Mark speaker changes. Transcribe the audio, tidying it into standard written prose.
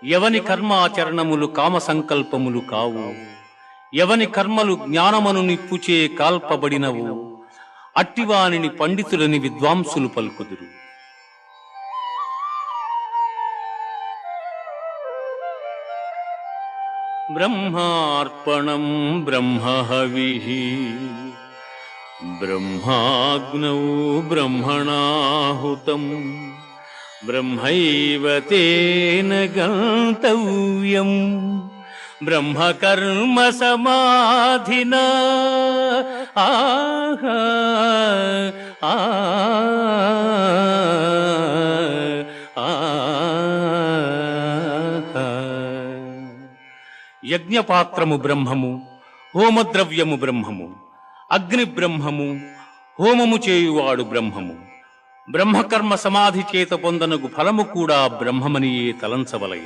Speaker 1: ఎవని కర్మాచరణములు కామ సంకల్పములు కావు, ఎవని కర్మలు జ్ఞానమను నిప్పుచే కాల్పబడినవు, అట్టివానిని పండితులని విద్వాంసులు పలుకుదురు. బ్రహ్మార్పణం బ్రహ్మహవిః బ్రహ్మాగ్నౌ బ్రహ్మణాహుతం బ్రహ్మైవ తేన గంతవ్యం బ్రహ్మకర్మ సమాధినా. ఆహా ఆ యజ్ఞపాత్రము బ్రహ్మము, హోమద్రవ్యము బ్రహ్మము, అగ్ని బ్రహ్మము, హోమము చేయువాడు బ్రహ్మము. బ్రహ్మకర్మ సమాధి చేత పొందనగు ఫలము కూడా బ్రహ్మమనియే తలంచవలయ.